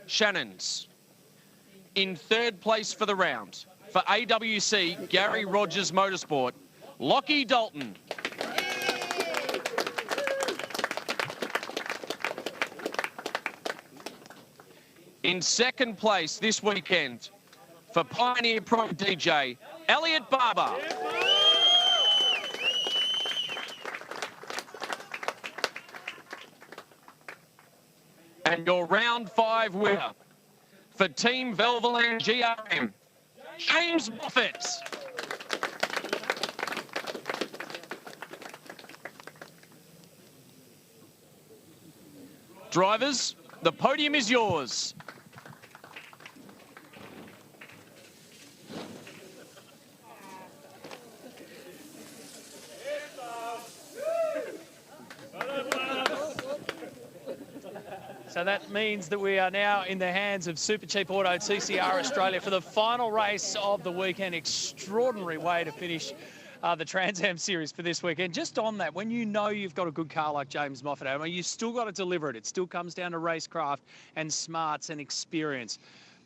Shannons. In third place for the round, for AWC Gary Rogers Motorsport, Lockie Dalton. In second place this weekend, for Pioneer Pro DJ, Elliot Barber. And your round 5 winner, for Team Velveland GRM, James Moffat. Drivers, the podium is yours. So that means that we are now in the hands of Super Cheap Auto TCR Australia for the final race of the weekend. Extraordinary way to finish the Trans Am Series for this weekend. Just on that, when you know you've got a good car like James Moffat, I mean, you still got to deliver it. It still comes down to racecraft and smarts and experience.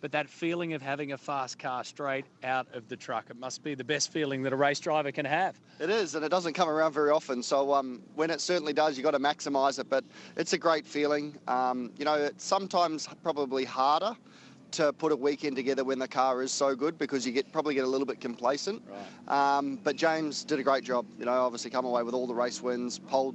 But that feeling of having a fast car straight out of the truck, it must be the best feeling that a race driver can have. It is, and it doesn't come around very often. So when it certainly does, you've got to maximise it. But it's a great feeling. You know, it's sometimes probably harder to put a weekend together when the car is so good, because you probably get a little bit complacent. Right. But James did a great job. You know, obviously come away with all the race wins, pole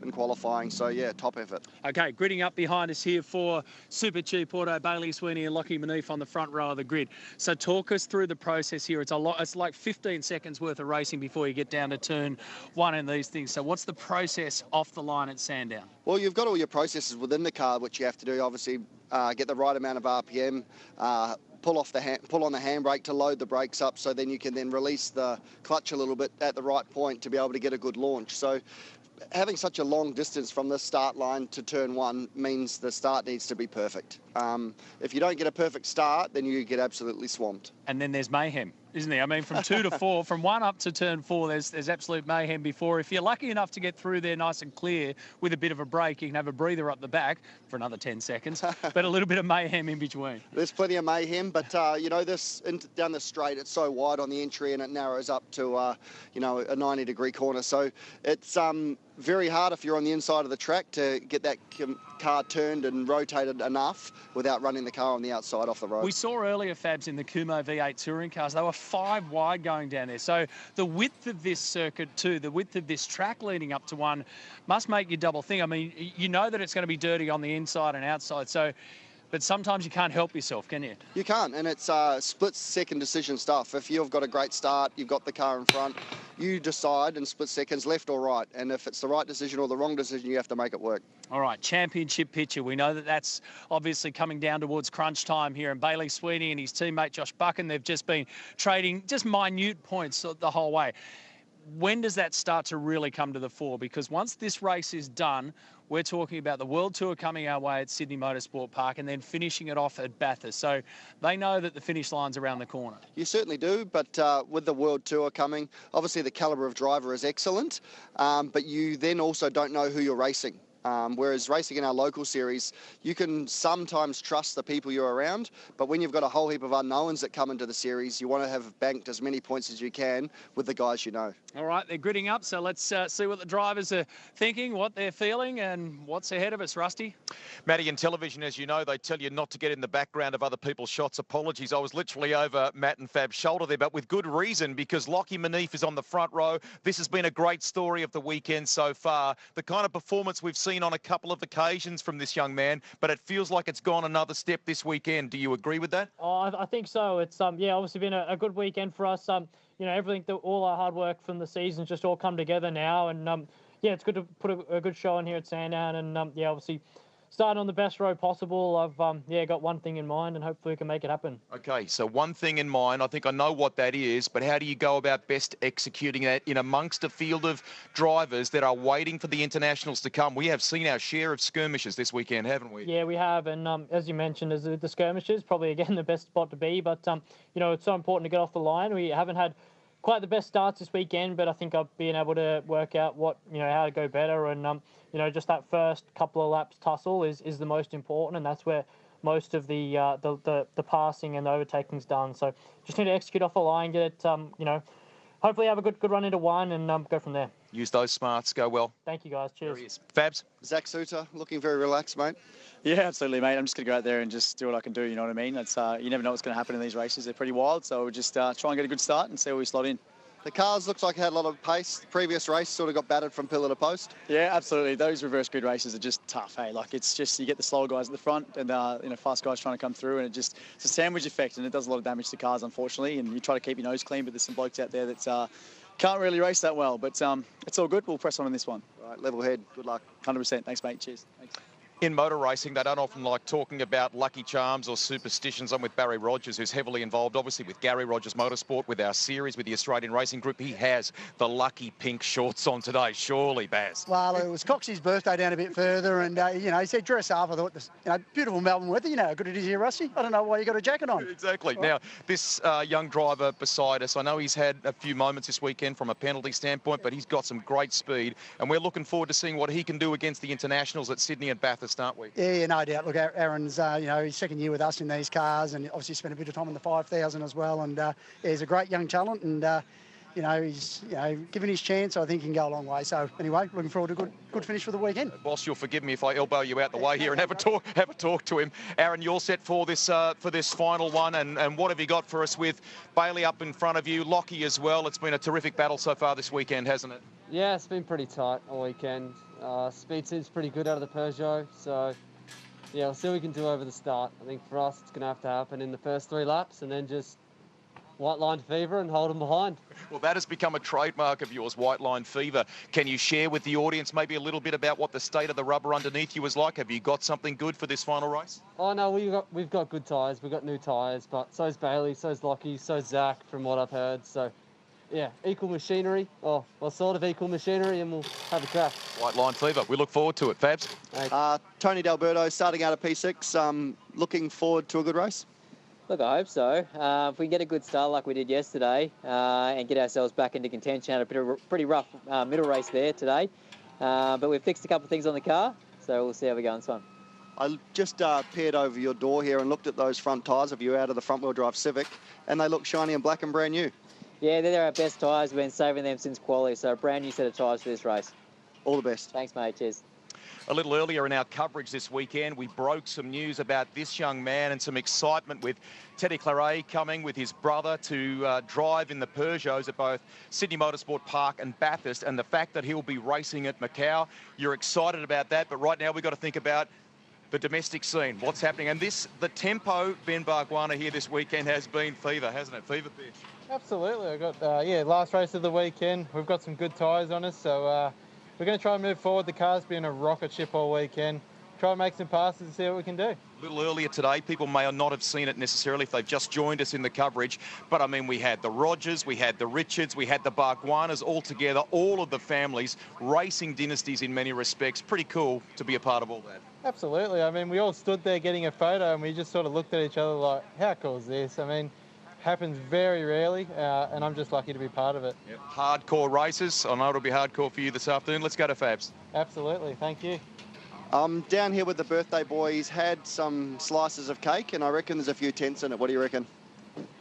and qualifying. So yeah, top effort. Okay, gridding up behind us here for Super Cheap Auto, Bailey Sweeney and Lockie Manif on the front row of the grid. So talk us through the process here. It's a lot. It's like 15 seconds worth of racing before you get down to turn 1 in these things. So what's the process off the line at Sandown? Well, you've got all your processes within the car, which you have to do. Obviously, get the right amount of RPM, pull on the handbrake to load the brakes up, so then you can then release the clutch a little bit at the right point to be able to get a good launch. So having such a long distance from the start line to turn 1 means the start needs to be perfect. If you don't get a perfect start, then you get absolutely swamped. And then there's mayhem, isn't there? I mean, from 2 to 4, from 1 up to turn 4, there's absolute mayhem before. If you're lucky enough to get through there nice and clear with a bit of a break, you can have a breather up the back for another 10 seconds, but a little bit of mayhem in between. There's plenty of mayhem, but you know, down the straight, it's so wide on the entry and it narrows up to you know, a 90-degree corner. So it's very hard if you're on the inside of the track to get that car turned and rotated enough without running the car on the outside off the road. We saw earlier, Fabs, in the Kumo V8 touring cars, they were 5 wide going down there. So the width of this circuit too, the width of this track leading up to 1 must make you double think. I mean, you know that it's going to be dirty on the inside and outside. So, but sometimes you can't help yourself, can you? You can't, and it's split-second decision stuff. If you've got a great start, you've got the car in front, you decide in split seconds, left or right. And if it's the right decision or the wrong decision, you have to make it work. All right, championship picture. We know that that's obviously coming down towards crunch time here. And Bailey Sweeney and his teammate Josh Buchan, they've just been trading just minute points the whole way. When does that start to really come to the fore? Because once this race is done, we're talking about the World Tour coming our way at Sydney Motorsport Park and then finishing it off at Bathurst. So they know that the finish line's around the corner. You certainly do, but with the World Tour coming, obviously the calibre of driver is excellent, but you then also don't know who you're racing. Whereas racing in our local series, you can sometimes trust the people you're around, but when you've got a whole heap of unknowns that come into the series, you want to have banked as many points as you can with the guys you know. All right, they're gridding up, so let's see what the drivers are thinking, what they're feeling, and what's ahead of us, Rusty. Matty, in television, as you know, they tell you not to get in the background of other people's shots. Apologies, I was literally over Matt and Fab's shoulder there, but with good reason, because Lockie Manif is on the front row. This has been a great story of the weekend so far. The kind of performance we've seen on a couple of occasions from this young man, but it feels like it's gone another step this weekend. Do you agree with that? Oh, I think so. It's yeah, obviously been a good weekend for us. You know, everything, all our hard work from the season's just all come together now, and yeah, it's good to put a good show on here at Sandown, and yeah, obviously starting on the best road possible. I've yeah, got one thing in mind, and hopefully we can make it happen. Okay, so one thing in mind. I think I know what that is, but how do you go about best executing that in amongst a field of drivers that are waiting for the internationals to come? We have seen our share of skirmishes this weekend, haven't we? Yeah, we have, and as you mentioned, as the skirmishes, probably again the best spot to be. But you know, it's so important to get off the line. We haven't had quite the best starts this weekend, but I think I've been able to work out how to go better, and you know, just that first couple of laps tussle is the most important, and that's where most of the passing and the overtaking's done. So just need to execute off the line, get it, hopefully have a good run into one and go from there. Use those smarts. Go well. Thank you, guys. Cheers. Fabs? Zach Suter, looking very relaxed, mate. Yeah, absolutely, mate. I'm just going to go out there and just do what I can do, you know what I mean? That's you never know what's going to happen in these races. They're pretty wild, so we'll just try and get a good start and see where we slot in. The cars looks like it had a lot of pace. The previous race sort of got battered from pillar to post. Yeah, absolutely. Those reverse grid races are just tough, hey? Like, it's just, you get the slower guys at the front and, fast guys trying to come through, and it's a sandwich effect, and it does a lot of damage to cars, unfortunately, and you try to keep your nose clean, but there's some blokes out there that can't really race that well, but it's all good. We'll press on in this one. Right, level head. Good luck. 100%. Thanks, mate. Cheers. Thanks. In motor racing, they don't often like talking about lucky charms or superstitions. I'm with Barry Rogers, who's heavily involved, obviously, with Gary Rogers Motorsport, with our series, with the Australian Racing Group. He has the lucky pink shorts on today, surely, Baz. Well, it was Coxie's birthday down a bit further, and, he said, dress up. I thought, beautiful Melbourne weather. You know how good it is here, Rusty. I don't know why you got a jacket on. Exactly. Right. Now, this young driver beside us, I know he's had a few moments this weekend from a penalty standpoint, but he's got some great speed, and we're looking forward to seeing what he can do against the internationals at Sydney and Bathurst, aren't we? Yeah, no doubt. Look, Aaron's, his second year with us in these cars, and obviously spent a bit of time in the 5,000 as well. And he's a great young talent, and he's given his chance. I think he can go a long way. So anyway, looking forward to a good finish for the weekend. Boss, you'll forgive me if I elbow you out the way here and have a talk to him. Aaron, you're set for this final one, and what have you got for us with Bailey up in front of you, Lockie as well? It's been a terrific battle so far this weekend, hasn't it? Yeah, it's been pretty tight all weekend. Speed seems pretty good out of the Peugeot, so yeah, we'll see what we can do over the start. I think for us, it's going to have to happen in the first 3 laps and then just white line fever and hold them behind. Well, that has become a trademark of yours, white line fever. Can you share with the audience maybe a little bit about what the state of the rubber underneath you was like? Have you got something good for this final race? Oh, no, we've got good tyres. We've got new tyres, but so's Bailey, so's Lockie, so's Zach, from what I've heard. So, yeah, equal machinery, or sort of equal machinery, and we'll have a crack. White line fever. We look forward to it. Fabs? Tony D'Alberto starting out at P6. Looking forward to a good race? Look, I hope so. If we get a good start like we did yesterday and get ourselves back into contention, had a pretty rough middle race there today. But we've fixed a couple of things on the car, so we'll see how we go on this one. I just peered over your door here and looked at those front tyres of you out of the front-wheel drive Civic, and they look shiny and black and brand new. Yeah, they're our best tyres. We've been saving them since quali, so a brand new set of tyres for this race. All the best. Thanks, mate. Cheers. A little earlier in our coverage this weekend, we broke some news about this young man and some excitement with Teddy Claret coming with his brother to drive in the Peugeots at both Sydney Motorsport Park and Bathurst, and the fact that he'll be racing at Macau. You're excited about that, but right now we've got to think about the domestic scene, what's happening. And the tempo, Ben Bargwanna, here this weekend has been fever, hasn't it? Fever pitch. Absolutely. I got, last race of the weekend. We've got some good tyres on us, so we're going to try and move forward. The car's been a rocket ship all weekend. Try and make some passes and see what we can do. A little earlier today, people may not have seen it necessarily if they've just joined us in the coverage, but I mean, we had the Rogers, we had the Richards, we had the Bargwannas all together, all of the families, racing dynasties in many respects. Pretty cool to be a part of all that. Absolutely. I mean, we all stood there getting a photo and we just sort of looked at each other like, how cool is this? I mean, happens very rarely, and I'm just lucky to be part of it. Yep. Hardcore races. I know it'll be hardcore for you this afternoon. Let's go to Fabs. Absolutely. Thank you. Down here with the birthday boy, he's had some slices of cake, and I reckon there's a few tenths in it. What do you reckon?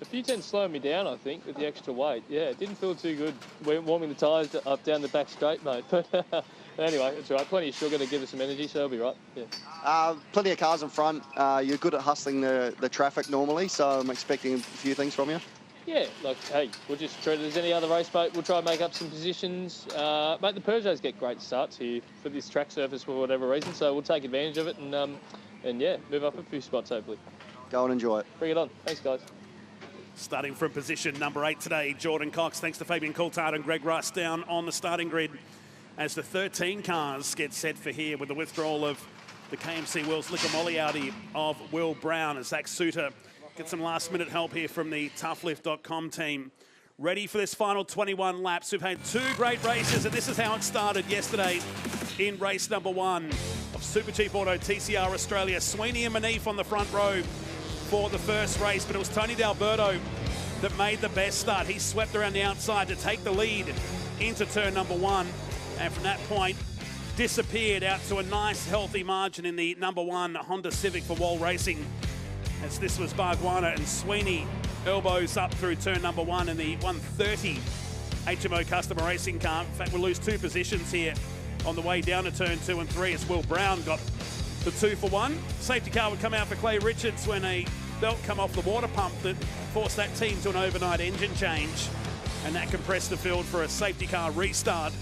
A few tenths slowing me down, I think, with the extra weight. Yeah, it didn't feel too good warming the tyres up down the back straight, mate. But anyway, it's all right. Plenty of sugar to give us some energy, so it'll be right. Yeah. Plenty of cars in front. You're good at hustling the traffic normally, so I'm expecting a few things from you. Yeah, like, hey, we'll just treat it as any other race, mate. We'll try and make up some positions. Mate, the Peugeots get great starts here for this track surface for whatever reason, so we'll take advantage of it and yeah, move up a few spots, hopefully. Go and enjoy it. Bring it on. Thanks, guys. Starting from position number 8 today, Jordan Cox, thanks to Fabian Coulthard and Greg Russ down on the starting grid as the 13 cars get set for here with the withdrawal of the KMC Wills Licamoliardi of Will Brown as Zach Suter get some last-minute help here from the toughlift.com team. Ready for this final 21 laps. We've had 2 great races, and this is how it started yesterday in race number 1 of Super Cheap Auto TCR Australia. Sweeney and Manif on the front row for the first race, but it was Tony D'Alberto that made the best start. He swept around the outside to take the lead into turn number 1, and from that point, disappeared out to a nice, healthy margin in the number 1 Honda Civic for Wall Racing. As this was Bargwanna and Sweeney, elbows up through turn number 1 in the 130 HMO Customer Racing car. In fact, we'll lose 2 positions here on the way down to turn 2 and 3 as Will Brown got the 2 for 1. Safety car would come out for Clay Richards when a belt come off the water pump that forced that team to an overnight engine change, and that compressed the field for a safety car restart.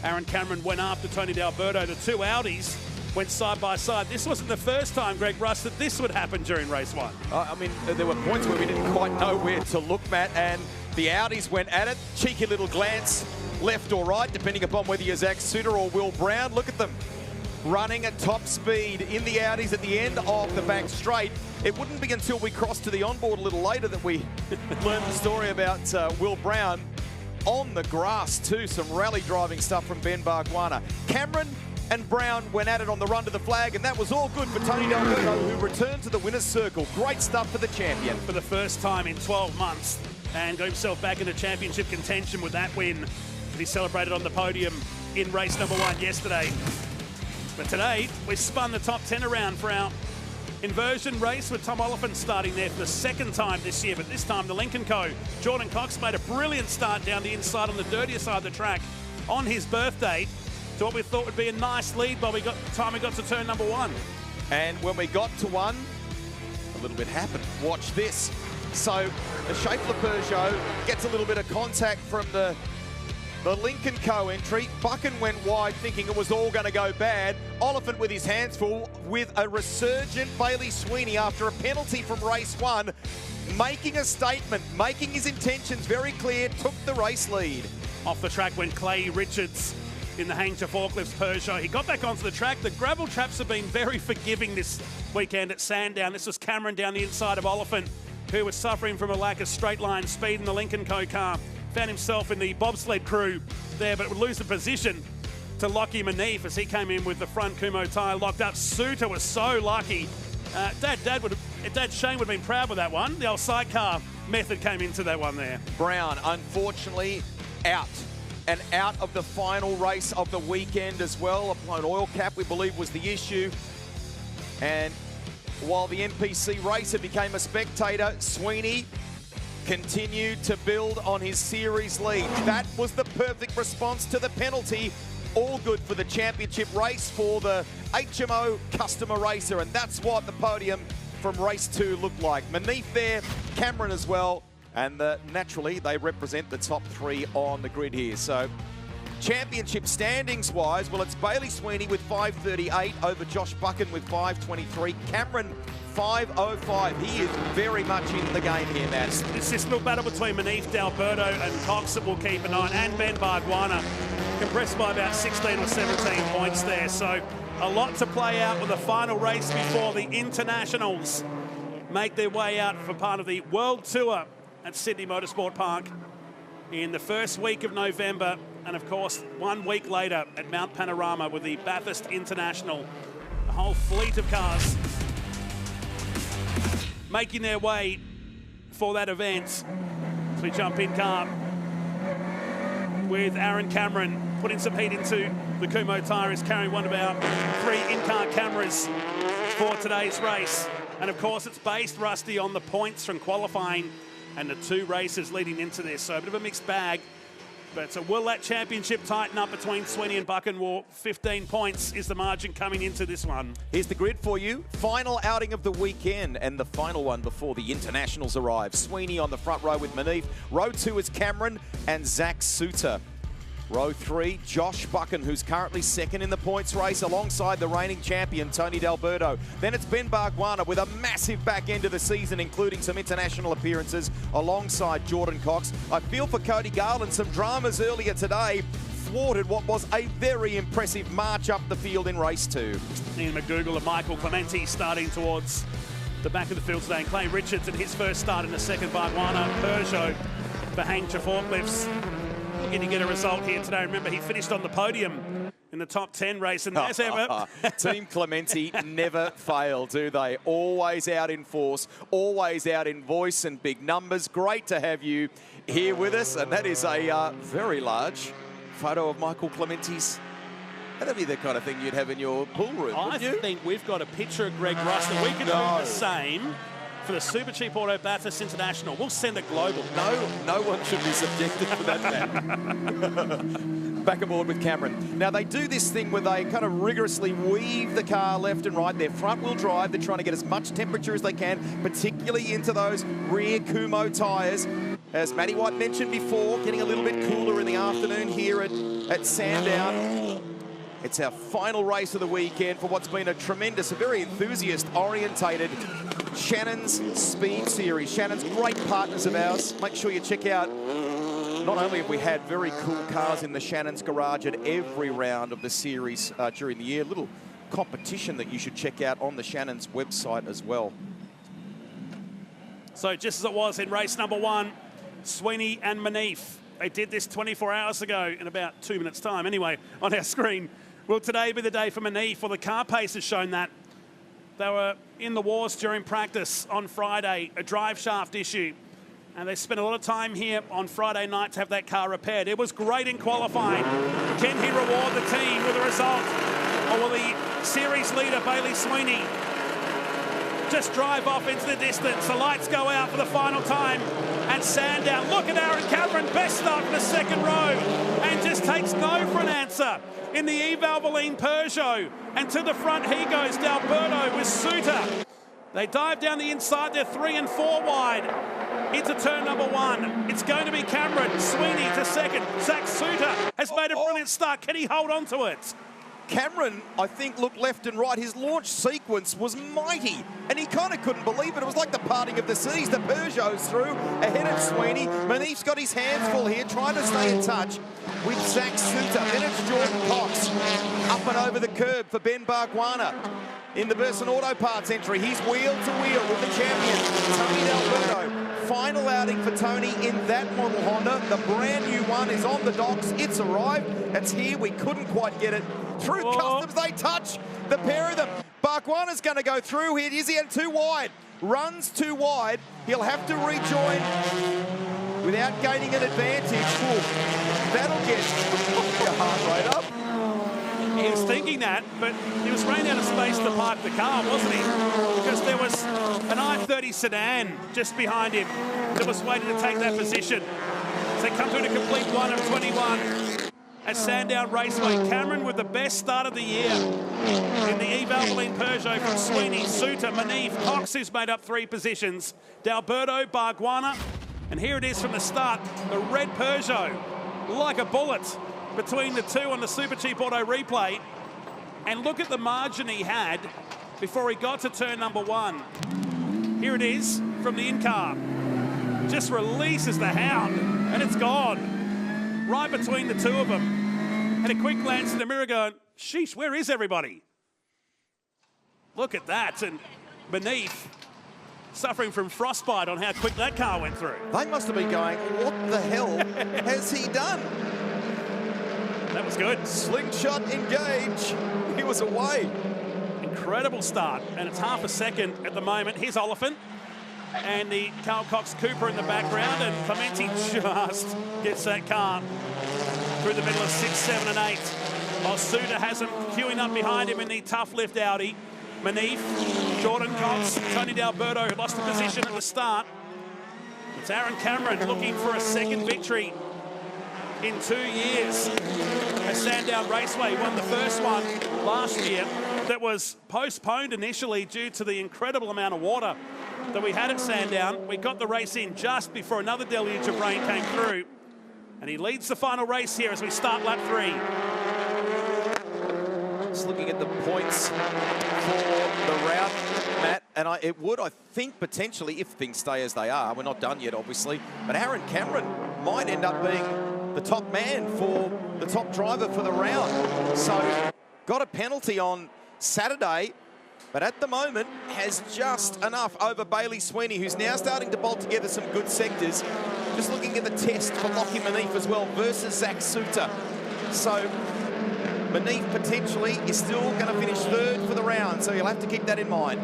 Aaron Cameron went after Tony D'Alberto. The 2 Audis went side by side. This wasn't the first time, Greg Russ, that this would happen during race 1. I mean, there were points where we didn't quite know where to look, Matt, and the Audis went at it. Cheeky little glance left or right, depending upon whether you're Zach Suter or Will Brown. Look at them running at top speed in the Audis at the end of the back straight. It wouldn't be until we crossed to the onboard a little later that we learned the story about Will Brown on the grass too. Some rally driving stuff from Ben Bargwanna. Cameron and Brown went at it on the run to the flag, and that was all good for Tony D'Alberto, who returned to the winner's circle. Great stuff for the champion. For the first time in 12 months, and got himself back into championship contention with that win that he celebrated on the podium in race number 1 yesterday. But today, we spun the top 10 around for our inversion race with Tom Oliphant starting there for the 2nd time this year, but this time the Lincoln Co. Jordan Cox made a brilliant start down the inside on the dirtier side of the track on his birthday to what we thought would be a nice lead by the time we got to turn number 1. And when we got to 1, a little bit happened. Watch this. So the Schaeffler Peugeot gets a little bit of contact from the Lincoln Co entry. Buchan went wide thinking it was all going to go bad. Oliphant with his hands full with a resurgent Bailey Sweeney after a penalty from race 1, making a statement, making his intentions very clear, took the race lead. Off the track went Clay Richards in the Hanger Forklifts Peugeot. He got back onto the track. The gravel traps have been very forgiving this weekend at Sandown. This was Cameron down the inside of Oliphant, who was suffering from a lack of straight line speed in the Lincoln Co car. Found himself in the bobsled crew there, but would lose the position to Lockie Manif as he came in with the front Kumo tyre locked up. Suter was so lucky. Dad Shane would have been proud with that one. The old sidecar method came into that one there. Brown, unfortunately, out. And out of the final race of the weekend as well. A blown oil cap, we believe, was the issue. And while the NPC racer became a spectator, Sweeney continued to build on his series lead. That was the perfect response to the penalty. All good for the championship race for the HMO Customer Racer, and that's what the podium from race 2 looked like. Manif there, Cameron as well, and naturally they represent the top 3 on the grid here. So championship standings wise, well, it's Bailey Sweeney with 5:38 over Josh Buchan with 5:23. Cameron 5:05. He is very much in the game here, Matt. It's this little battle between Manif, D'Alberto and Cox that we'll keep an eye on, and Ben Bargwanna, compressed by about 16 or 17 points there. So a lot to play out with the final race before the internationals make their way out for part of the World Tour at Sydney Motorsport Park in the first week of November. And of course, 1 week later at Mount Panorama with the Bathurst International. A whole fleet of cars making their way for that event. So we jump in car with Aaron Cameron, putting some heat into the Kumo tyre, is carrying one of our 3 in-car cameras for today's race. And of course, it's based, Rusty, on the points from qualifying and the 2 races leading into this. So a bit of a mixed bag. But so will that championship tighten up between Sweeney and Buchan? Well, 15 points is the margin coming into this one. Here's the grid for you. Final outing of the weekend and the final one before the internationals arrive. Sweeney on the front row with Manif. Row 2 is Cameron and Zach Suter. Row 3, Josh Buchan, who's currently 2nd in the points race alongside the reigning champion, Tony D'Alberto. Then it's Ben Bargwanna with a massive back end of the season, including some international appearances alongside Jordan Cox. I feel for Cody Garland, some dramas earlier today thwarted what was a very impressive march up the field in race 2. Ian McDougall and Michael Clementi starting towards the back of the field today. And Clay Richards in his first start in the 2nd Bargwanna Peugeot for Hanger Forklifts. Looking to get a result here today. Remember, he finished on the podium in the top 10 race. And as ever, Team Clementi never fail, do they? Always out in force, always out in voice and big numbers. Great to have you here with us. And that is a very large photo of Michael Clementi's That'd be the kind of thing you'd have in your pool room, I wouldn't you? think we've got a picture of Greg Rust, and we can do the same for the Super Cheap Auto Bathurst International. We'll send it global. No one should be subjected to that. Back aboard with Cameron. Now, they do this thing where they kind of rigorously weave the car left and right. They're front-wheel drive. They're trying to get as much temperature as they can, particularly into those rear Kumo tyres. As Matty White mentioned before, getting a little bit cooler in the afternoon here at Sandown. It's our final race of the weekend for what's been a tremendous, a very enthusiast-orientated Shannon's Speed Series. Shannon's great partners of ours. Make sure you check out, not only have we had very cool cars in the Shannon's garage at every round of the series during the year, little competition that you should check out on the Shannon's website as well. So just as it was in race number 1, Sweeney and Manif. They did this 24 hours ago in about 2 minutes' time. Anyway, on our screen, will today be the day for Manif? Well, the car pace has shown that. They were in the wars during practice on Friday, a drive shaft issue. And they spent a lot of time here on Friday night to have that car repaired. It was great in qualifying. Can he reward the team with a result? Or will the series leader, Bailey Sweeney, just drive off into the distance? The lights go out for the final time at Sandown. Look at Aaron Cameron, best start for the second row, and just takes no for an answer in the Eve Valvoline Peugeot. And to the front he goes, D'Alberto with Suter. They dive down the inside, they're 3 and 4 wide. Into turn number 1. It's going to be Cameron. Sweeney to second. Zach Suter has made a brilliant start. Can he hold on to it? Cameron, I think, looked left and right. His launch sequence was mighty, and he kind of couldn't believe it. It was like the parting of the seas. The Peugeot's through, ahead of Sweeney. Manif's got his hands full here, trying to stay in touch with Zach Suter. Then it's Jordan Cox, up and over the curb for Ben Barguana. In the Burson Auto Parts entry, he's wheel to wheel with the champion, Tony D'Alberto. Final outing for Tony in that model Honda. The brand new one is on the docks. It's arrived. It's here. We couldn't quite get it through customs. They touch, the pair of them. Barguana's going to go through here. Is he in too wide? Runs too wide. He'll have to rejoin without gaining an advantage. Ooh, that'll get your heart rate up. He was thinking that, but he was running out of space to park the car, wasn't he? Because there was an I-30 sedan just behind him that was waiting to take that position. So they come through to complete 1 of 21 at Sandown Raceway. Cameron with the best start of the year in the Eve Valvoline Peugeot from Sweeney, Suter, Manif, Cox, who's made up 3 positions, D'Alberto, Barguana, and here it is from the start, the red Peugeot, like a bullet between the two on the Super Cheap Auto replay. And look at the margin he had before he got to turn number 1. Here it is from the in-car. Just releases the hound, and it's gone. Right between the two of them. And a quick glance in the mirror going, sheesh, where is everybody? Look at that. And Manif suffering from frostbite on how quick that car went through. They must have been going, what the hell has he done? That was good. Slingshot engage. He was away. Incredible start. And it's half a second at the moment. Here's Oliphant. And the Carl Cox Cooper in the background. And Clementi just gets that car through the middle of 6, 7 and 8. While Suter has him queuing up behind him in the tough lift Audi. Manif, Jordan Cox, Tony D'Alberto, who lost the position at the start. It's Aaron Cameron looking for a second victory in 2 years. At Sandown Raceway, won the first one last year that was postponed initially due to the incredible amount of water that we had at Sandown. We got the race in just before another deluge of rain came through. And he leads the final race here as we start lap 3. Just looking at the points for the route, Matt, and it would, I think, potentially, if things stay as they are, we're not done yet, obviously, but Aaron Cameron might end up being the top man for the top driver for the round. So got a penalty on Saturday, but at the moment has just enough over Bailey Sweeney, who's now starting to bolt together some good sectors. Just looking at the test for Lockie Manif as well versus Zach Suter. So Manif potentially is still going to finish 3rd for the round, so you'll have to keep that in mind.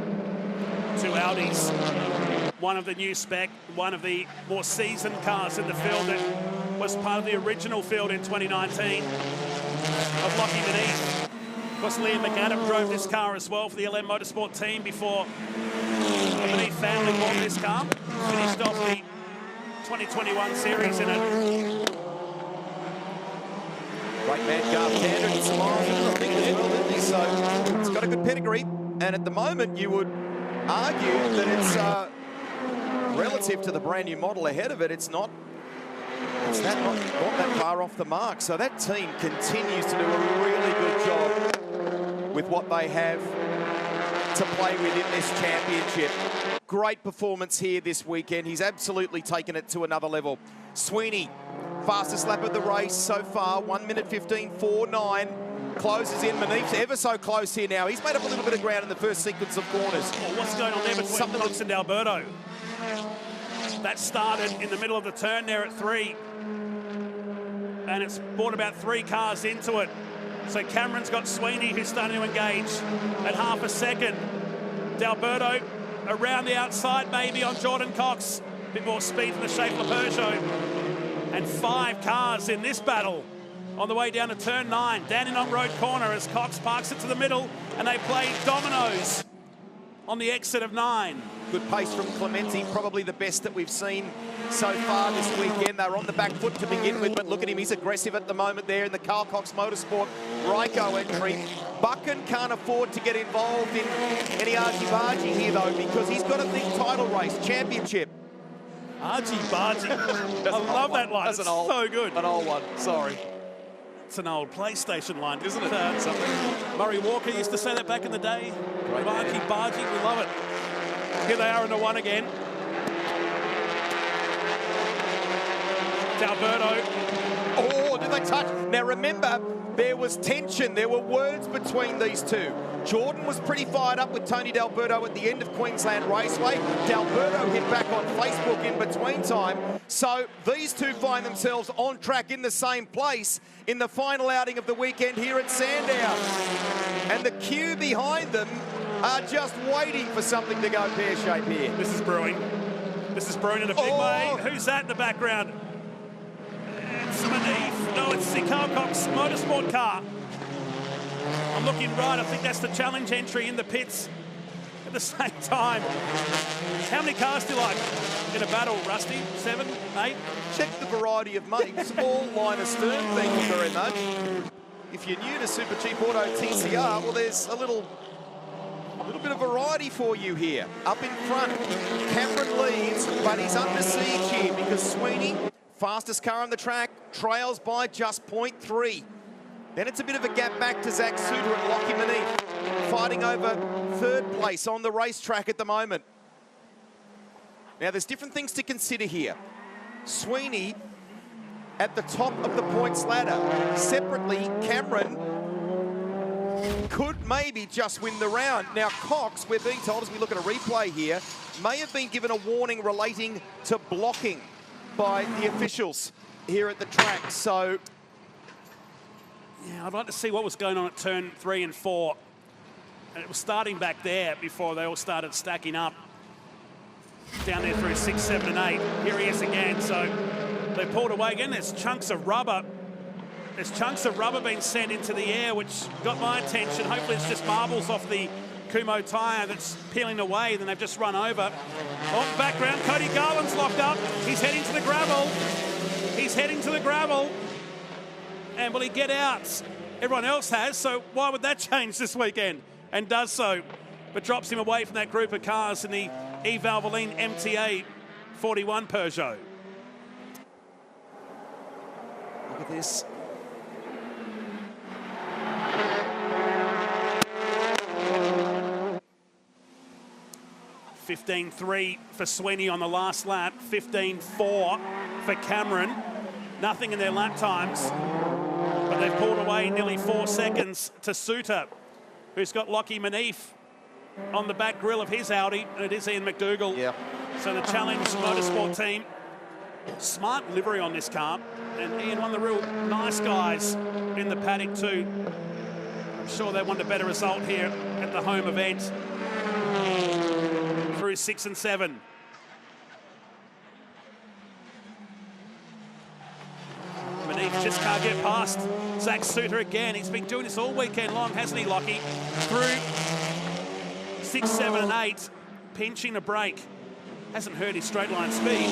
2 Audis, one of the new spec, one of the more seasoned cars in the field that was part of the original field in 2019 of Lockie Manif. Of course, Liam McAdam drove this car as well for the LM Motorsport team before the Beneath family bought this car. Finished off the 2021 series in it. Great man, Garth Tander, and some miles into the thing as well, didn't he? So it's got a good pedigree. And at the moment, you would argue that it's relative to the brand new model ahead of it, it's not that far off the mark. So that team continues to do a really good job with what they have to play with in this championship. Great performance here this weekend. He's absolutely taken it to another level. Sweeney, fastest lap of the race so far, 1 minute 15.49. Closes in. Manif's ever so close here now. He's made up a little bit of ground in the first sequence of corners. Oh, what's going on there between Cox and Alberto? That started in the middle of the turn there at 3. And it's brought about 3 cars into it. So Cameron's got Sweeney, who's starting to engage at half a second. D'Alberto around the outside, maybe on Jordan Cox. A bit more speed from the Schaeffler Peugeot. And 5 cars in this battle on the way down to turn 9. Dandenong Road corner as Cox parks it to the middle, and they play dominoes on the exit of 9. Good pace from Clementi, probably the best that we've seen so far this weekend. They were on the back foot to begin with, but look at him, he's aggressive at the moment there in the Carl Cox Motorsport Ryco entry. Buchan can't afford to get involved in any argy-bargy here, though, because he's got a big title race, championship. Argy-bargy. I love that line. It's so good. An old one, sorry. It's an old PlayStation line, isn't it? Murray Walker used to say that back in the day. Argy-bargy, we love it. Here they are in the 1 again. D'Alberto. Oh, did they touch? Now remember, there was tension. There were words between these two. Jordan was pretty fired up with Tony D'Alberto at the end of Queensland Raceway. D'Alberto hit back on Facebook in between time. So these two find themselves on track in the same place in the final outing of the weekend here at Sandown. And the queue behind them are just waiting for something to go pear-shaped here. This is brewing. This is brewing in a big way. Who's that in the background? It's Manif. No, it's the Carl Cox Motorsport car. I'm looking right. I think that's the challenge entry in the pits at the same time. How many cars do you like in a battle, Rusty? 7, 8? Check the variety of mates. All line astern, thank you very much. If you're new to Super Cheap Auto TCR, well, there's a little bit of variety for you here. Up in front, Cameron leads, but he's under siege here because Sweeney, fastest car on the track, trails by just 0.3. Then it's a bit of a gap back to Zach Suter and Lockie Manif, fighting over 3rd place on the racetrack at the moment. Now, there's different things to consider here. Sweeney at the top of the points ladder. Separately, Cameron could maybe just win the round. Now, Cox, we're being told as we look at a replay here, may have been given a warning relating to blocking by the officials here at the track. So, yeah, I'd like to see what was going on at turn 3 and 4. And it was starting back there before they all started stacking up. Down there through 6, 7, and 8. Here he is again. So they pulled away again. There's chunks of rubber. There's chunks of rubber being sent into the air, which got my attention. Hopefully it's just marbles off the Kumo tyre that's peeling away. Then they've just run over. Oh, background, Cody Garland's locked up. He's heading to the gravel. He's heading to the gravel. And will he get out? Everyone else has, so why would that change this weekend? And does so, but drops him away from that group of cars in the E. Valvoline MTA 41 Peugeot. Look at this. $15.3 for Sweeney on the last lap, $15.4 for Cameron. Nothing in their lap times, but they've pulled away nearly 4 seconds to Suter, who's got Lockie Manif on the back grille of his Audi, and it is Ian McDougall. Yeah. So the Challenge Motorsport team, smart livery on this car, and Ian, one of the real nice guys in the paddock too. I'm sure they want a better result here at the home event through 6 and 7. Manif just can't get past Zach Suter again. He's been doing this all weekend long, hasn't he, Lockie? Through 6, 7 and 8, pinching a break. Hasn't hurt his straight line speed,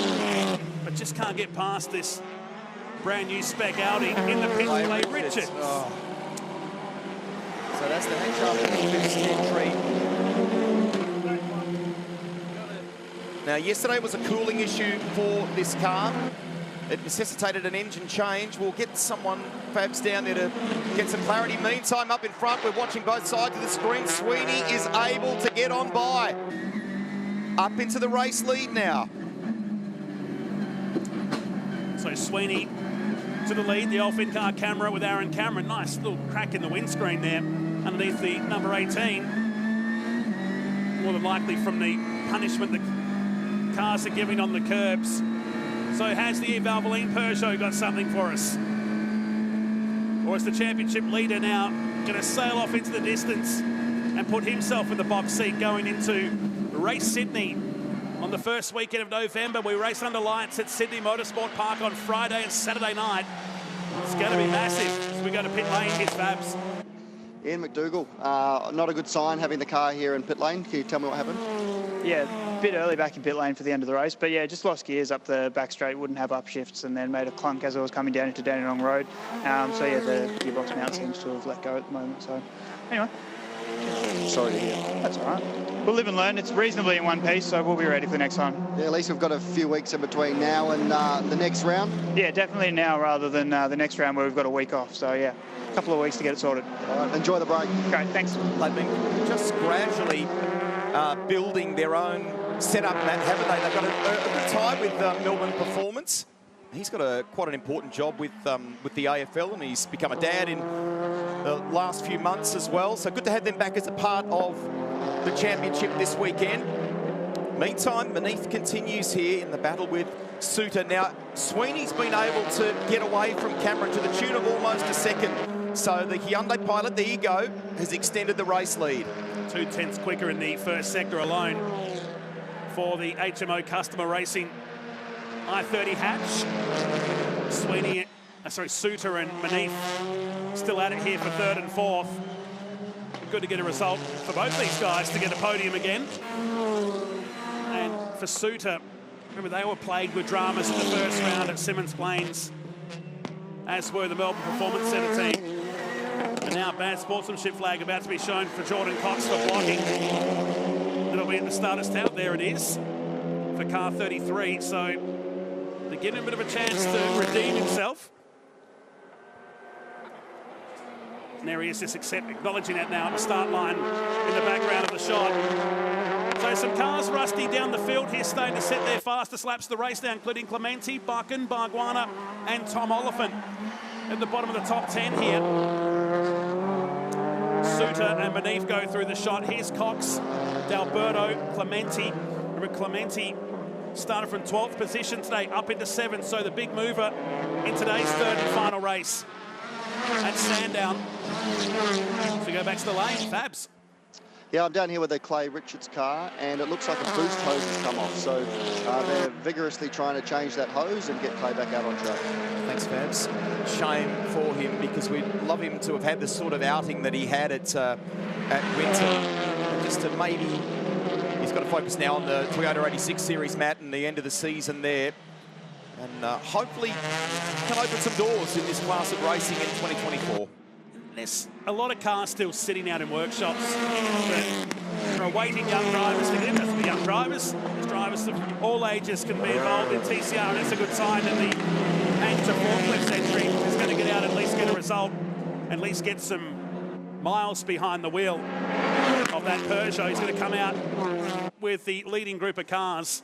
but just can't get past this brand new spec Audi in the pit. Clay Richards. Oh. So that's the entry. Now, yesterday was a cooling issue for this car. It necessitated an engine change. We'll get someone, Fabs, down there to get some clarity. Meantime, up in front, we're watching both sides of the screen. Sweeney is able to get on by. Up into the race lead now. So Sweeney to the lead, the off in-car camera with Aaron Cameron. Nice little crack in the windscreen there underneath the number 18. More than likely from the punishment the cars are giving on the curbs. So has the Yves Valvoline Peugeot got something for us? Or is the championship leader now going to sail off into the distance and put himself in the box seat going into Race Sydney on the first weekend of November? We race under lights at Sydney Motorsport Park on Friday and Saturday night. It's going to be massive as we go to pit lane. Here's Fabs. Ian McDougall, not a good sign having the car here in pit lane. Can you tell me what happened? Yeah, a bit early back in pit lane for the end of the race, but yeah, just lost gears up the back straight, wouldn't have upshifts, and then made a clunk as I was coming down into Dandenong Road. So yeah, the gearbox mount seems to have let go at the moment. So anyway, sorry to hear. That's all right. We'll live and learn. It's reasonably in one piece, so we'll be ready for the next time. Yeah, at least we've got a few weeks in between now and the next round. Yeah, definitely now rather than the next round where we've got a week off. So yeah, a couple of weeks to get it sorted. All right, enjoy the break. Great, thanks. They've been just gradually building their own setup, Matt, haven't they? They've got a good tie with Melbourne Performance. He's got quite an important job with the AFL, and he's become a dad in the last few months as well. So good to have them back as a part of the championship this weekend. Meantime, Manif continues here in the battle with Suter. Now, Sweeney's been able to get away from Cameron to the tune of almost a second. So the Hyundai pilot, there you go, has extended the race lead. 2/10 quicker in the first sector alone for the HMO Customer Racing I-30 hatch. Suter and Manif still at it here for third and fourth. Good to get a result for both these guys to get a podium again. And for Suter, remember they were plagued with dramas in the first round at Simmons Plains, as were the Melbourne Performance Centre team. And now bad sportsmanship flag about to be shown for Jordan Cox for blocking. It'll be at the starter's tout. There it is for car 33. So they're getting a bit of a chance to redeem himself. And there he is, just acknowledging that now at the start line in the background of the shot. So some cars rusty down the field here, starting to set their fastest laps of the race now, including Clementi, Buchan, Bargwanna and Tom Oliphant at the bottom of the top 10 here. Suter and Manif go through the shot. Here's Cox, D'Alberto, Clementi. Remember, Clementi started from 12th position today, up into 7th. So the big mover in today's third and final race at Sandown. So we go back to the lane. Fabs. Yeah, I'm down here with the Clay Richards car, and it looks like a boost hose has come off. So they're vigorously trying to change that hose and get Clay back out on track. Thanks, Fabs. Shame for him, because we'd love him to have had the sort of outing that he had at Winton. Just to maybe, he's got to focus now on the Toyota 86 Series, Matt, and the end of the season there. And hopefully can open some doors in this class of racing in 2024. There's a lot of cars still sitting out in workshops that are awaiting young drivers to get in. That's the young drivers. There's drivers of all ages can be involved in TCR, and it's a good sign that the amateur forklift entry is going to get out, at least get a result, at least get some miles behind the wheel of that Peugeot. He's going to come out with the leading group of cars.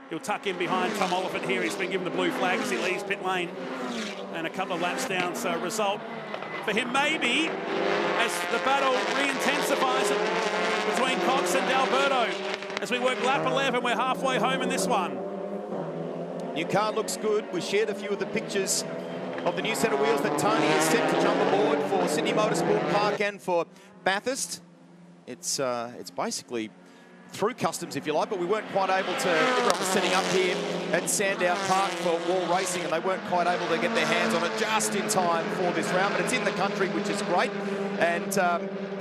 He'll tuck in behind Tom Oliphant here. He's been given the blue flag as he leaves pit lane, and a couple of laps down. So a result for him maybe as the battle re-intensifies between Cox and D'Alberto. As we work lap 11, we're halfway home in this one. New car looks good. We shared a few of the pictures of the new set of wheels that Tony is set to jump aboard for Sydney Motorsport Park and for Bathurst. It's basically through customs, if you like, but we weren't quite able to. Everyone was setting up here at Sandown Park for wall racing, and they weren't quite able to get their hands on it just in time for this round. But it's in the country, which is great. And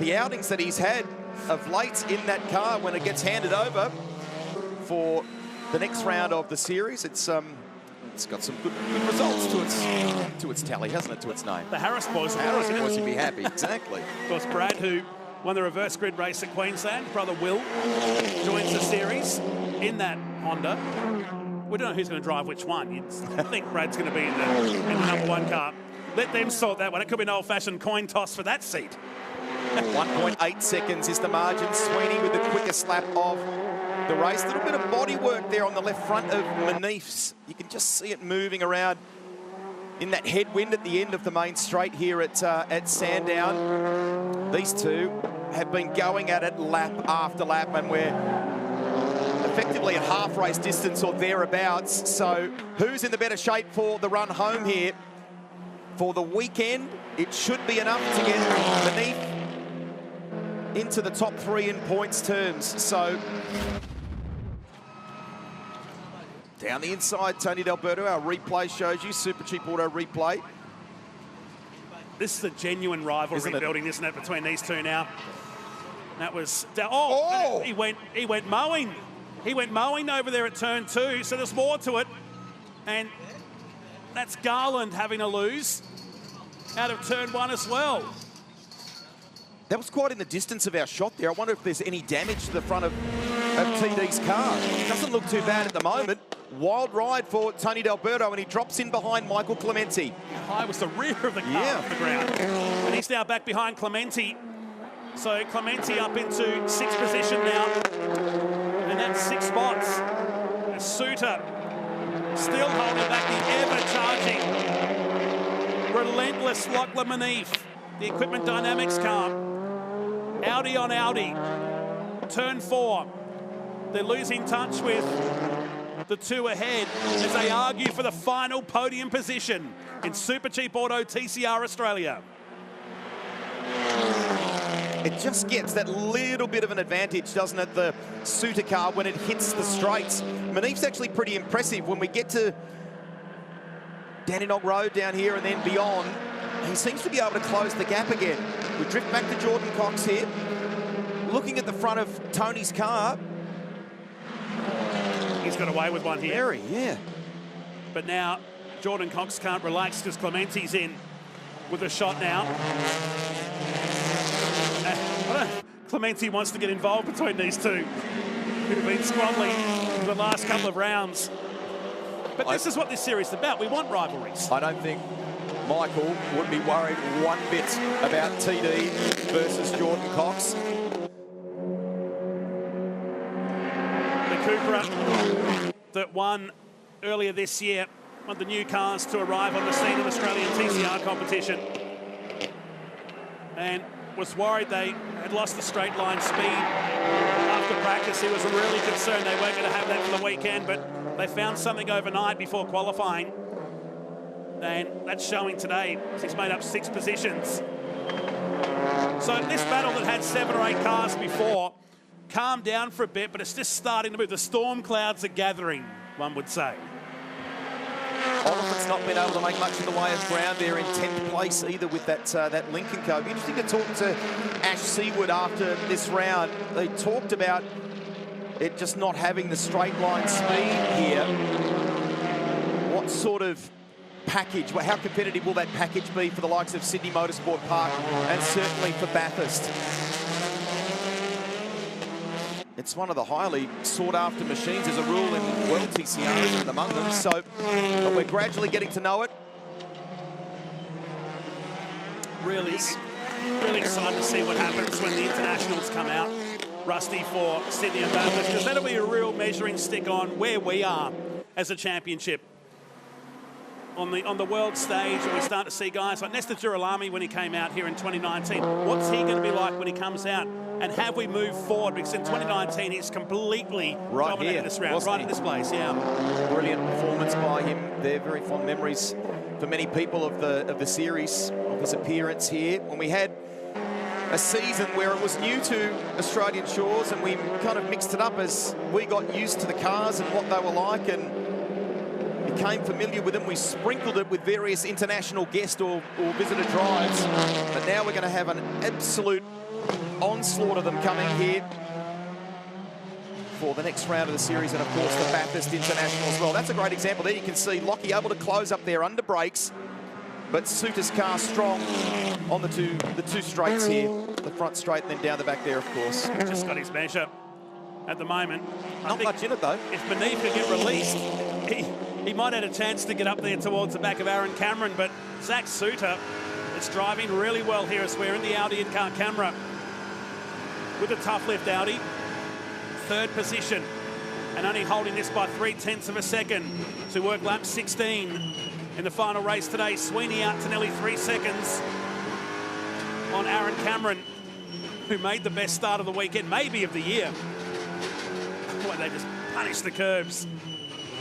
the outings that he's had of late in that car, when it gets handed over for the next round of the series, it's got some good results to its tally, hasn't it? To its name. The Harris boys. Harris boys would be happy, exactly. Of course, Brad, who won the reverse grid race at Queensland, brother Will, joins the series in that Honda. We don't know who's going to drive which one. You'd think Brad's going to be in the number one car. Let them sort that one. It could be an old-fashioned coin toss for that seat. 1.8 seconds is the margin. Sweeney with the quickest lap of the race. A little bit of body work there on the left front of Manif's. You can just see it moving around in that headwind at the end of the main straight here at Sandown. These two have been going at it lap after lap, and we're effectively at half race distance or thereabouts. So who's in the better shape for the run home here? For the weekend, it should be enough to get Manif into the top three in points terms. So down the inside, Tony D'Alberto, our replay shows you, Super Cheap Auto replay. This is a genuine rivalry building, isn't it, between these two now? That was... He went mowing. He went mowing over there at turn 2, so there's more to it. And that's Garland having a lose out of turn 1 as well. That was quite in the distance of our shot there. I wonder if there's any damage to the front of TD's car. Doesn't look too bad at the moment. Wild ride for Tony D'Alberto, and he drops in behind Michael Clementi. High was the rear of the car off the ground. And he's now back behind Clementi. So Clementi up into 6th position now. And that's 6 spots. Suter still holding back the ever-charging, relentless Lachlan Manif, the Equipment Dynamics car. Audi on Audi. Turn 4. They're losing touch with the two ahead as they argue for the final podium position in Super Cheap Auto TCR Australia. It just gets that little bit of an advantage, doesn't it, the Suter car, when it hits the straights. Manif's actually pretty impressive when we get to Dandenong Road down here and then beyond. He seems to be able to close the gap again. We drift back to Jordan Cox here. Looking at the front of Tony's car. He's got away with one here. Very, yeah. But now Jordan Cox can't relax because Clementi's in with a shot now. Clementi wants to get involved between these two who've been squabbling for the last couple of rounds. But this is what this series is about. We want rivalries. I don't think Michael would be worried one bit about TD versus Jordan Cox. The Cupra that won earlier this year, one of the new cars to arrive on the scene of Australian TCR competition, and was worried they had lost the straight line speed after practice. He was really concerned they weren't going to have that for the weekend, but they found something overnight before qualifying, and that's showing today. He's made up 6 positions. So this battle that had 7 or 8 cars before calmed down for a bit, but it's just starting to move. The storm clouds are gathering, one would say. Oliphant's not been able to make much in the way of ground there in 10th place either with that Lincoln car. It'd be interesting to talk to Ash Seawood after this round. They talked about it just not having the straight line speed here. What sort of package, how competitive will that package be for the likes of Sydney Motorsport Park and certainly for Bathurst? It's one of the highly sought-after machines. There's a rule in World TCR and among them, so but we're gradually getting to know it. Really excited to see what happens when the internationals come out, Rusty, for Sydney and Bathurst, because that'll be a real measuring stick on where we are as a championship. On the world stage, and we start to see guys like Nestor Girolami when he came out here in 2019. What's he going to be like when he comes out? And have we moved forward? Because in 2019, he's completely dominated this round, right at this place, yeah. Brilliant performance by him. They're very fond memories for many people of the series, of his appearance here. When we had a season where it was new to Australian shores, and we kind of mixed it up as we got used to the cars and what they were like and became familiar with them. We sprinkled it with various international guest or visitor drives, but now we're going to have an absolute onslaught of them coming here for the next round of the series, and of course the Bathurst International as well. That's a great example there. You can see Lockie able to close up there under brakes, but Suter's car strong on the two straights here, the front straight and then down the back there, of course. Just got his measure at the moment. Not much in it though. If Manif could get released, he might have had a chance to get up there towards the back of Aaron Cameron, but Zach Suter is driving really well here as we're in the Audi in-car camera with a tough lift Audi. Third position, and only holding this by 0.3 of a second to work lap 16 in the final race today. Sweeney out to nearly 3 seconds on Aaron Cameron, who made the best start of the weekend, maybe of the year. Boy, they just punished the curbs.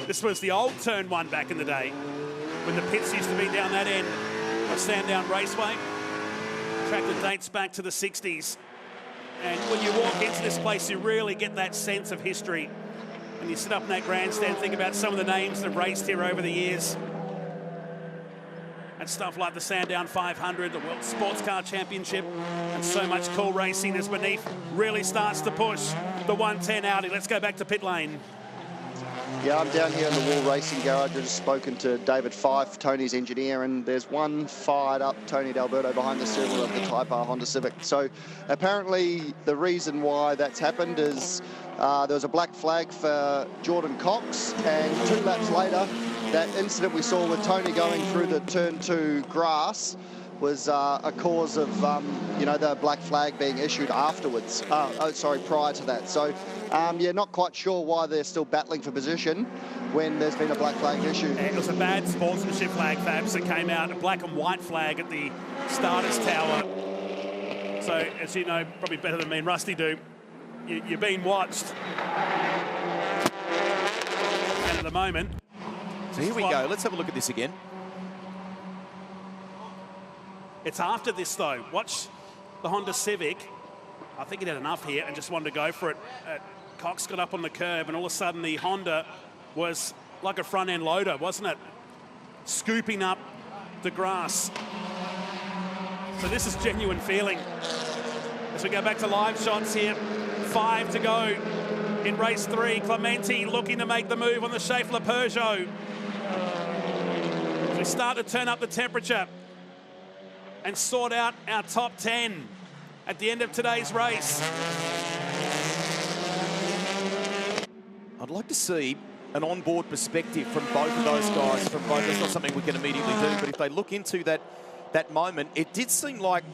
This was the old turn one back in the day, when the pits used to be down that end of Sandown Raceway. Track that dates back to the 60s. And when you walk into this place, you really get that sense of history. When you sit up in that grandstand, think about some of the names that have raced here over the years. And stuff like the Sandown 500, the World Sports Car Championship, and so much cool racing as Manif really starts to push the 110 Audi. Let's go back to pit lane. Yeah, I'm down here in the Wall Racing Garage. I've just spoken to David Fife, Tony's engineer, and there's one fired up Tony D'Alberto behind the steering wheel of the Type R Honda Civic. So apparently the reason why that's happened is there was a black flag for Jordan Cox, and 2 laps later, that incident we saw with Tony going through the turn 2 grass was a cause of, you know, the black flag being issued afterwards. Prior to that. So, yeah, not quite sure why they're still battling for position when there's been a black flag issued. It was a bad sportsmanship flag, Fabs, that came out, a black and white flag at the starter's tower. So, as you know, probably better than me and Rusty do, you're being watched. And at the moment... So here we go. Let's have a look at this again. It's after this, though. Watch the Honda Civic. I think it had enough here and just wanted to go for it. Cox got up on the curb, and all of a sudden the Honda was like a front-end loader, wasn't it? Scooping up the grass. So this is genuine feeling. As we go back to live shots here, 5 to go in race 3. Clementi looking to make the move on the Schaeffler Peugeot. As we start to turn up the temperature and sort out our top 10 at the end of today's race. I'd like to see an onboard perspective from both of those guys. From both, it's not something we can immediately do, but if they look into that moment, it did seem like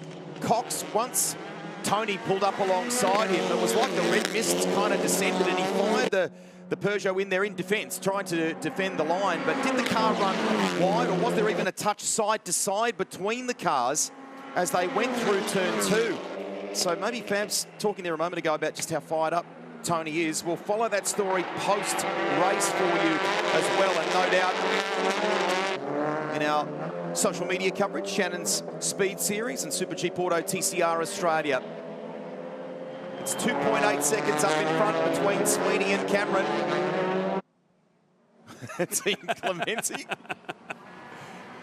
Cox, once Tony pulled up alongside him, it was like the red mist kind of descended, and he fired the Peugeot in there in defence, trying to defend the line. But did the car run wide, or was there even a touch side to side between the cars as they went through turn 2? So maybe Fab's talking there a moment ago about just how fired up Tony is. We'll follow that story post-race for you as well, and no doubt in our social media coverage, Shannon's Speed Series and Supercheap Auto TCR Australia. It's 2.8 seconds up in front between Sweeney and Cameron. Team Clementi.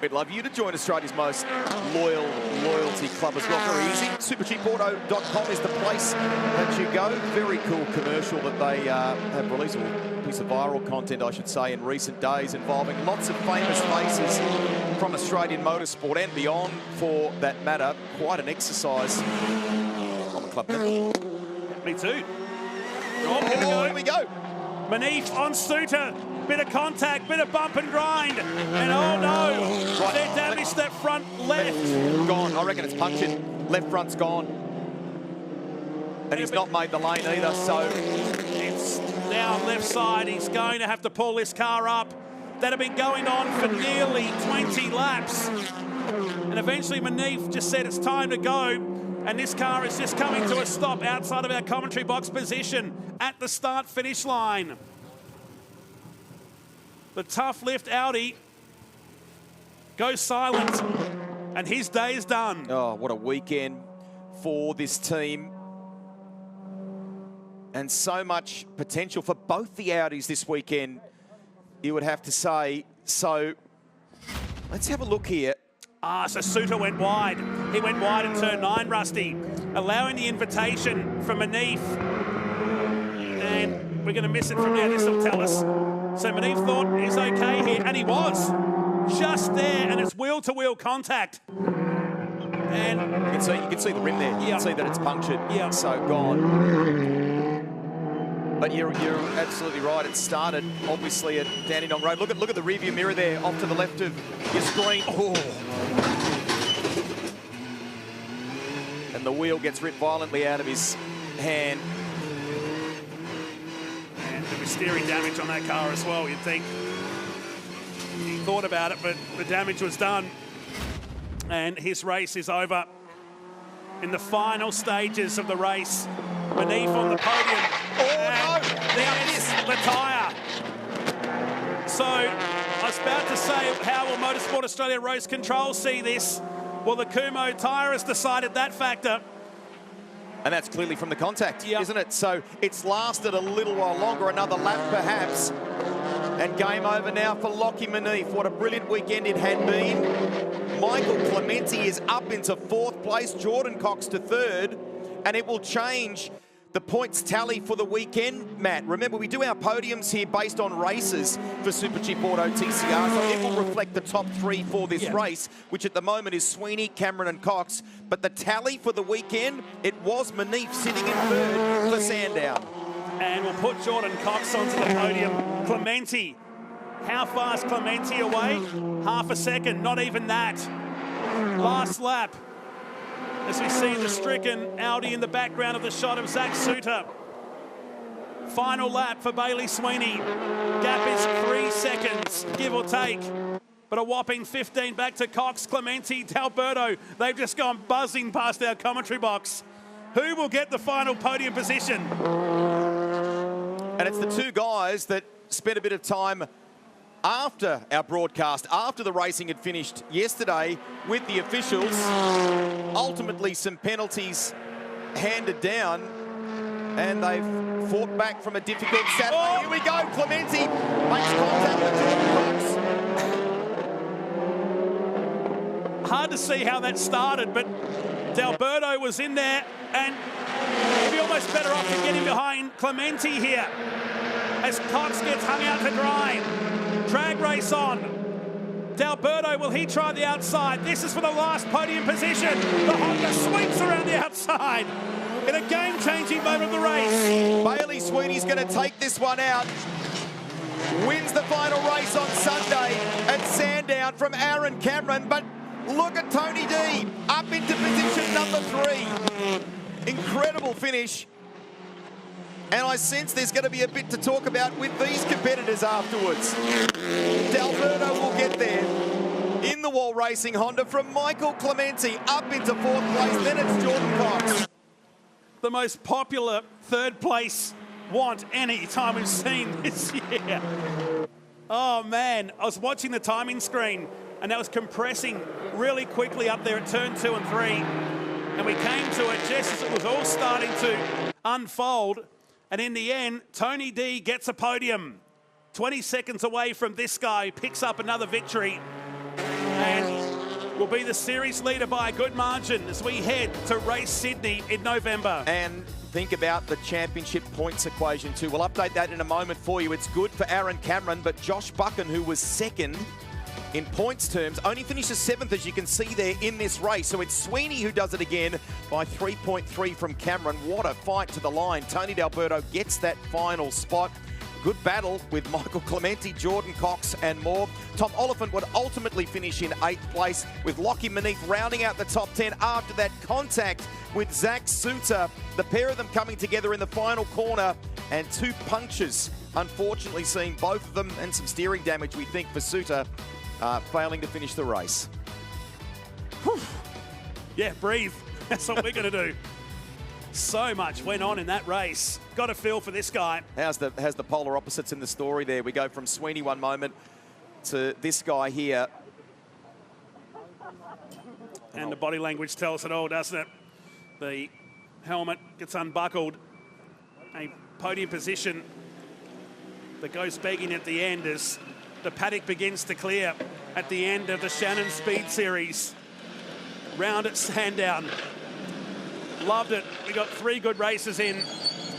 We'd love you to join Australia's most loyalty club as well. Very easy. Supercheapauto.com is the place that you go. Very cool commercial that they have released, or a piece of viral content, I should say, in recent days, involving lots of famous faces from Australian motorsport and beyond, for that matter. Quite an exercise on the club. Me too. Oh, here we go. Manif on Suter. Bit of contact, bit of bump and grind. And oh no, they're damaged that front left. Gone. I reckon it's punctured. Left front's gone. And he's not made the lane either, so... It's now left side. He's going to have to pull this car up. That had been going on for nearly 20 laps. And eventually Manif just said it's time to go. And this car is just coming to a stop outside of our commentary box position at the start-finish line. The tough lift Audi goes silent, and his day is done. Oh, what a weekend for this team. And so much potential for both the Audis this weekend, you would have to say. So let's have a look here. So Suter went wide. He went wide in turn 9, Rusty, allowing the invitation from Manif. And we're going to miss it from there. This will tell us. So Manif thought he's okay here, and he was. Just there, and it's wheel-to-wheel contact. And you can see the rim there. You can see that it's punctured. Yeah. So gone. But you're absolutely right. It started obviously at Dandenong Road. Look at the rearview mirror there, off to the left of your screen. Oh. And the wheel gets ripped violently out of his hand. And there was steering damage on that car as well, you'd think. He thought about it, but the damage was done. And his race is over. In the final stages of the race, Manif on the podium. Oh, no! The tyre. So, I was about to say, how will Motorsport Australia Race Control see this? Well, the Kumo tyre has decided that factor. And that's clearly from the contact, isn't it? So it's lasted a little while longer, another lap perhaps. And game over now for Lockie Manif. What a brilliant weekend it had been. Michael Clementi is up into 4th place, Jordan Cox to 3rd, and it will change the points tally for the weekend, Matt. Remember, we do our podiums here based on races for Supercheap Auto TCR, so it will reflect the top 3 for this race, which at the moment is Sweeney, Cameron and Cox. But the tally for the weekend, it was Manif sitting in 3rd for Sandown. And we'll put Jordan Cox onto the podium. Clementi. How far is Clementi away? Half a second, not even that. Last lap. As we see the stricken Audi in the background of the shot of Zach Suter. Final lap for Bailey Sweeney. Gap is 3 seconds, give or take. But a whopping 15 back to Cox, Clementi, D'Alberto. They've just gone buzzing past our commentary box. Who will get the final podium position? And it's the 2 guys that spent a bit of time after our broadcast, after the racing had finished yesterday with the officials. Ultimately, some penalties handed down, and they've fought back from a difficult Saturday. Oh. Here we go, Clementi makes contact with Jordan Cox. Hard to see how that started, but D'Alberto was in there, and he'd be almost better off to get him behind Clementi here as Cox gets hung out to dry. Drag race on. D'Alberto, will he try the outside? This is for the last podium position. The Honda sweeps around the outside in a game-changing moment of the race. Bailey Sweeney's going to take this one out. Wins the final race on Sunday at Sandown from Aaron Cameron. But look at Tony D up into position number 3. Incredible finish. And I sense there's going to be a bit to talk about with these competitors afterwards. D'Alberto will get there. In the wall racing Honda from Michael Clementi up into 4th place. Then it's Jordan Cox. The most popular 3rd place want any time we've seen this year. Oh man, I was watching the timing screen and that was compressing really quickly up there at turn 2 and 3. And we came to it just as it was all starting to unfold. And in the end, Tony D gets a podium. 20 seconds away from this guy, picks up another victory. And will be the series leader by a good margin as we head to Race Sydney in November. And think about the championship points equation too. We'll update that in a moment for you. It's good for Aaron Cameron, but Josh Buchan, who was 2nd in points terms, only finishes 7th, as you can see there in this race. So it's Sweeney who does it again by 3.3 from Cameron. What a fight to the line. Tony D'Alberto gets that final spot. Good battle with Michael Clementi, Jordan Cox and more. Tom Oliphant would ultimately finish in 8th place, with Lockie Manif rounding out the top 10 after that contact with Zach Suter. The pair of them coming together in the final corner, and 2 punctures, unfortunately seeing both of them, and some steering damage, we think, for Suter, failing to finish the race. Whew. Yeah, breathe. That's what we're going to do. So much went on in that race. Got a feel for this guy. How's the polar opposites in the story there? We go from Sweeney one moment to this guy here. And the body language tells it all, doesn't it? The helmet gets unbuckled. A podium position that goes begging at the end as the paddock begins to clear at the end of the Shannon Speed Series. Round at Sandown. Loved it. We got 3 good races in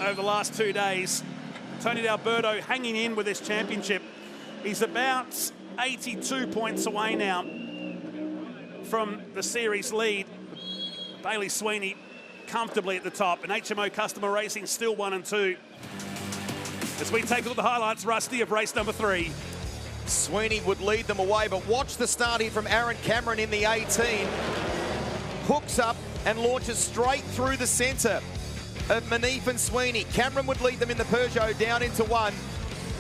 over the last 2 days. Tony D'Alberto hanging in with this championship. He's about 82 points away now from the series lead. Bailey Sweeney comfortably at the top, and HMO Customer Racing still 1 and 2. As we take a look at the highlights, Rusty, of race number 3. Sweeney would lead them away, but watch the start here from Aaron Cameron in the 18. Hooks up and launches straight through the centre of Manif and Sweeney. Cameron would lead them in the Peugeot down into 1.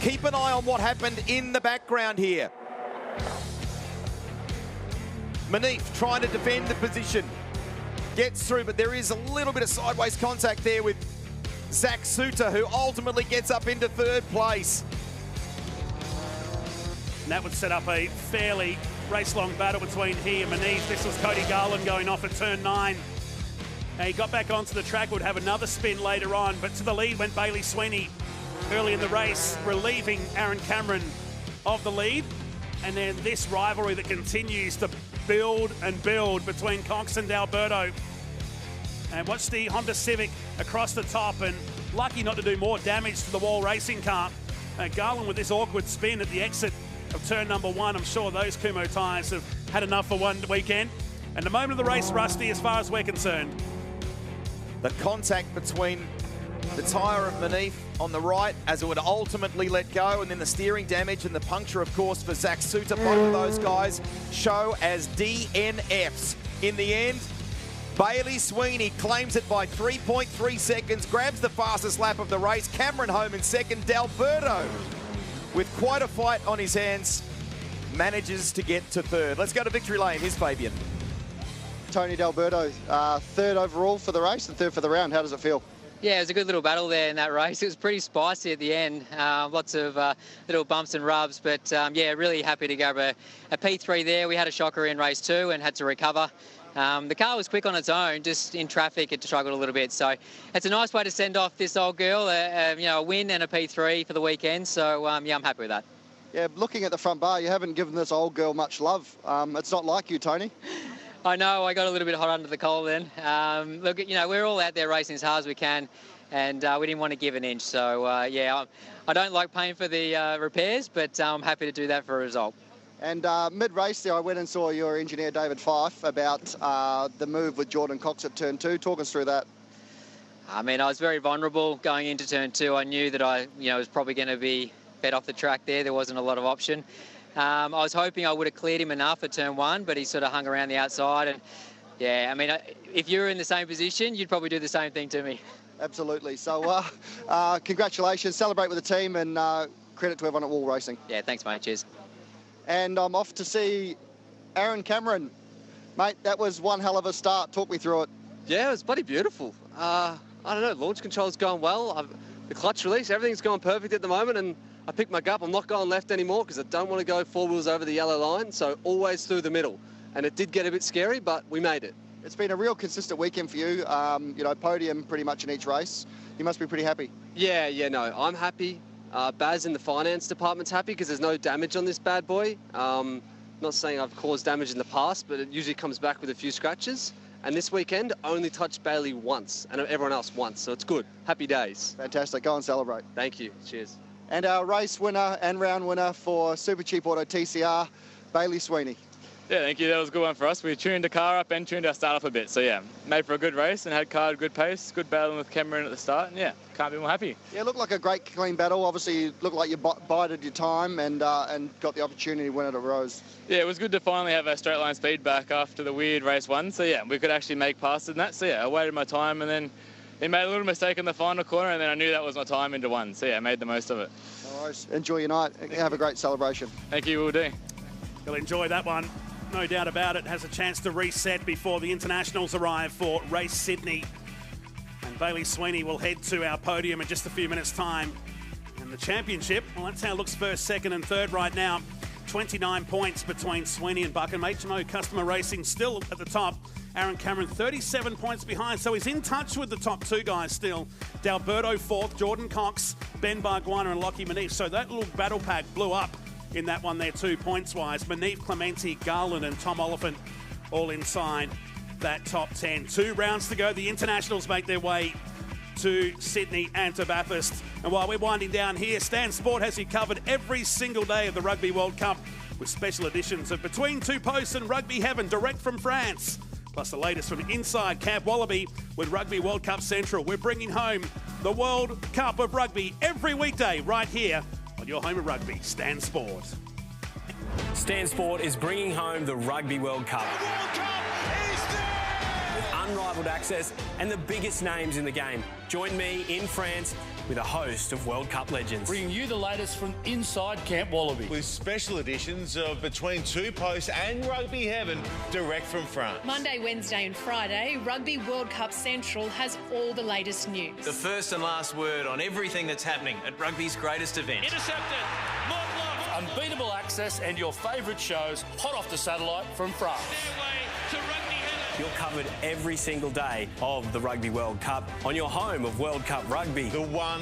Keep an eye on what happened in the background here. Manif trying to defend the position. Gets through, but there is a little bit of sideways contact there with Zach Suter, who ultimately gets up into 3rd place. And that would set up a fairly race-long battle between he and Manif. This was Cody Garland going off at turn 9. He got back onto the track, would have another spin later on, but to the lead went Bailey Sweeney early in the race, relieving Aaron Cameron of the lead. And then this rivalry that continues to build and build between Cox and D'Alberto. And watch the Honda Civic across the top, and lucky not to do more damage to the Wall racing car. Garland with this awkward spin at the exit of turn number 1. I'm sure those Kumo tyres have had enough for one weekend. And the moment of the race, Rusty, as far as we're concerned. The contact between the tyre of Manif on the right as it would ultimately let go, and then the steering damage and the puncture, of course, for Zach Suter. Both of those guys show as DNFs. In the end, Bailey Sweeney claims it by 3.3 seconds, grabs the fastest lap of the race. Cameron home in 2nd. D'Alberto, with quite a fight on his hands, manages to get to 3rd. Let's go to victory lane. Here's Fabian. Tony D'Alberto, 3rd overall for the race and 3rd for the round. How does it feel? Yeah, it was a good little battle there in that race. It was pretty spicy at the end. Lots of little bumps and rubs, but yeah, really happy to grab a P3 there. We had a shocker in race 2 and had to recover. The car was quick on its own, just in traffic it struggled a little bit. So it's a nice way to send off this old girl, a win and a P3 for the weekend. So yeah, I'm happy with that. Yeah, looking at the front bar, you haven't given this old girl much love. It's not like you, Tony. I know, I got a little bit hot under the collar then. Look, we're all out there racing as hard as we can, and we didn't want to give an inch. So yeah, I don't like paying for the repairs, but I'm happy to do that for a result. And mid-race there, I went and saw your engineer, David Fife, about the move with Jordan Cox at turn 2. Talk us through that. I mean, I was very vulnerable going into turn 2. I knew that I was probably going to be fed off the track there. There wasn't a lot of option. I was hoping I would have cleared him enough at turn 1, but he sort of hung around the outside. And yeah, I mean, if you were in the same position, you'd probably do the same thing to me. Absolutely. So congratulations, celebrate with the team, and credit to everyone at Wall Racing. Yeah, thanks, mate. Cheers. And I'm off to see Aaron Cameron. Mate, that was one hell of a start. Talk me through it. Yeah, it was bloody beautiful. I don't know, launch control's going well. The clutch release, everything's going perfect at the moment, and I picked my gut. I'm not going left anymore because I don't want to go 4 wheels over the yellow line, so always through the middle. And it did get a bit scary, but we made it. It's been a real consistent weekend for you. Podium pretty much in each race. You must be pretty happy. Yeah, no, I'm happy. Baz in the finance department's happy because there's no damage on this bad boy. Not saying I've caused damage in the past, but it usually comes back with a few scratches. And this weekend, only touched Bailey once and everyone else once, so it's good. Happy days. Fantastic. Go and celebrate. Thank you. Cheers. And our race winner and round winner for Super Cheap Auto TCR, Bailey Sweeney. Yeah, thank you. That was a good one for us. We tuned the car up and tuned our start up a bit. So yeah, made for a good race and had car at a good pace, good battling with Cameron at the start. And yeah, can't be more happy. Yeah, looked like a great clean battle. Obviously, you looked like you bided your time and got the opportunity to win it at Rose. Yeah, it was good to finally have our straight line speed back after the weird race 1. So yeah, we could actually make passes in that. So yeah, I waited my time and then he made a little mistake in the final corner and then I knew that was my time into 1. So yeah, made the most of it. No worries. Enjoy your night. Have a great celebration. Thank you, we'll do. You'll enjoy that one. No doubt about it. Has a chance to reset before the internationals arrive for race Sydney. And Bailey Sweeney will head to our podium in just a few minutes' time. And the championship, well, that's how it looks first, second and third right now. 29 points between Sweeney and Buckham. HMO Customer Racing still at the top Aaron Cameron 37 points behind, so he's in touch with the top two guys still. D'Alberto fourth, Jordan Cox, Ben Barguana and Lockie Manif. So that little battle pack blew up in that one there, 2 points-wise. Manif, Clementi, Garland and Tom Oliphant all inside that top 10. 2 rounds to go. The internationals make their way to Sydney and to Bathurst. And while we're winding down here, Stan Sport has you covered every single day of the Rugby World Cup with special editions of Between Two Posts and Rugby Heaven direct from France. Plus the latest from inside Camp Wallaby with Rugby World Cup Central. We're bringing home the World Cup of Rugby every weekday right here on your home of rugby, Stan Sport. Stan Sport is bringing home the Rugby World Cup. The World Cup is there! With unrivaled access and the biggest names in the game. Join me in France with a host of World Cup legends. Bringing you the latest from inside Camp Wallaby. With special editions of Between Two Posts and Rugby Heaven direct from France. Monday, Wednesday and Friday, Rugby World Cup Central has all the latest news. The first and last word on everything that's happening at rugby's greatest event. Intercepted. Unbeatable access and your favourite shows hot off the satellite from France. You're covered every single day of the Rugby World Cup on your home of World Cup Rugby. The one